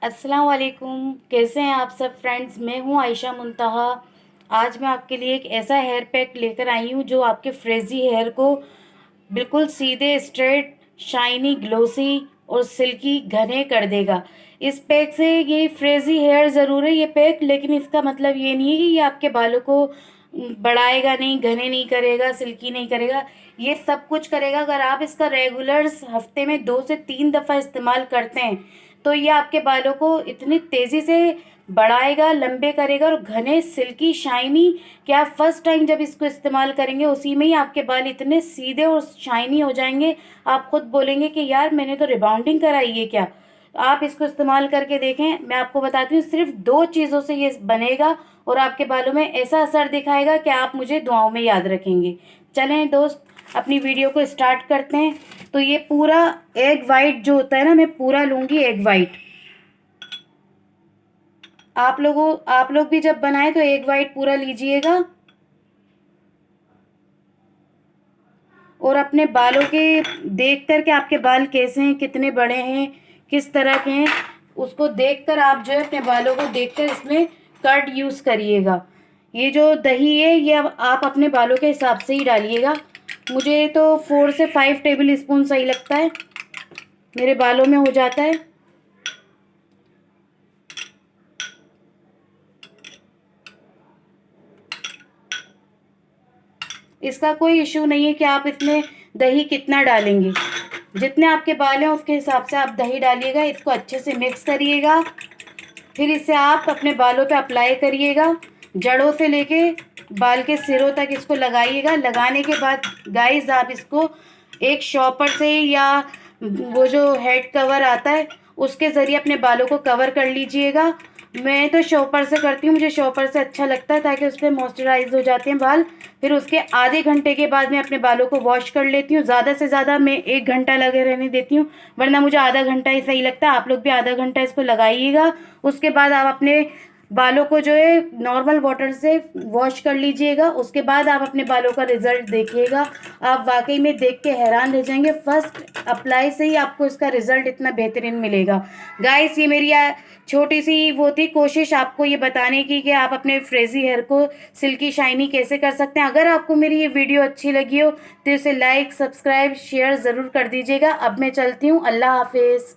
अस्सलाम वालेकुम। कैसे हैं आप सब फ्रेंड्स। मैं हूं आयशा मुंतहा। आज मैं आपके लिए एक ऐसा हेयर पैक लेकर आई हूं जो आपके फ्रेजी हेयर को बिल्कुल सीधे, स्ट्रेट, शाइनी, ग्लोसी और सिल्की घने कर देगा। इस पैक से ये फ्रेजी हेयर ज़रूर है ये पैक, लेकिन इसका मतलब ये नहीं है कि ये आपके बालों को बढ़ाएगा नहीं, घने नहीं करेगा, सिल्की नहीं करेगा। ये सब कुछ करेगा अगर आप इसका रेगुलर हफ्ते में 2 से 3 दफ़ा इस्तेमाल करते हैं। तो ये आपके बालों को इतनी तेज़ी से बढ़ाएगा, लंबे करेगा और घने, सिल्की, शाइनी कि आप फर्स्ट टाइम जब इसको इस्तेमाल करेंगे उसी में ही आपके बाल इतने सीधे और शाइनी हो जाएंगे। आप खुद बोलेंगे कि यार मैंने तो रिबाउंडिंग कराई है क्या। आप इसको इस्तेमाल करके देखें। मैं आपको बताती हूँ, सिर्फ 2 चीज़ों से ये बनेगा और आपके बालों में ऐसा असर दिखाएगा कि आप मुझे दुआओं में याद रखेंगे। चलें दोस्त, अपनी वीडियो को स्टार्ट करते हैं। तो ये पूरा एग वाइट जो होता है ना, मैं पूरा लूँगी एग वाइट। आप लोग भी जब बनाएं तो एग वाइट पूरा लीजिएगा और अपने बालों के देख कर के आपके बाल कैसे हैं, कितने बड़े हैं, किस तरह के हैं, उसको देखकर आप जो है अपने बालों को देखकर इसमें कर्ड यूज़ करिएगा। ये जो दही है ये अब आप अपने बालों के हिसाब से ही डालिएगा। मुझे तो 4 से 5 टेबल स्पून सही लगता है, मेरे बालों में हो जाता है। इसका कोई इशू नहीं है कि आप इसमें दही कितना डालेंगे। जितने आपके बाल हैं उसके हिसाब से आप दही डालिएगा। इसको अच्छे से मिक्स करिएगा, फिर इसे आप अपने बालों पे अप्लाई करिएगा। जड़ों से लेके बाल के सिरों तक इसको लगाइएगा। लगाने के बाद गाइस आप इसको एक शॉपर से या वो जो हेड कवर आता है उसके ज़रिए अपने बालों को कवर कर लीजिएगा। मैं तो शॉपर से करती हूँ, मुझे शॉपर से अच्छा लगता है ताकि उससे मॉइस्चराइज हो जाते हैं बाल। फिर उसके आधे घंटे के बाद मैं अपने बालों को वॉश कर लेती हूँ। ज़्यादा से ज़्यादा मैं 1 घंटा लगे रहने देती हूँ, वरना मुझे आधा घंटा ही सही लगता है। आप लोग भी आधा घंटा इसको लगाइएगा। उसके बाद आप अपने बालों को जो है नॉर्मल वाटर से वॉश कर लीजिएगा। उसके बाद आप अपने बालों का रिजल्ट देखिएगा। आप वाकई में देख के हैरान रह जाएंगे। फर्स्ट अप्लाई से ही आपको इसका रिजल्ट इतना बेहतरीन मिलेगा। गाइस, ये मेरी छोटी सी वो थी कोशिश आपको ये बताने की कि आप अपने फ्रेजी हेयर को सिल्की शाइनी कैसे कर सकते हैं। अगर आपको मेरी ये वीडियो अच्छी लगी हो तो इसे लाइक, सब्सक्राइब, शेयर ज़रूर कर दीजिएगा। अब मैं चलती हूँ। अल्लाह हाफिज़।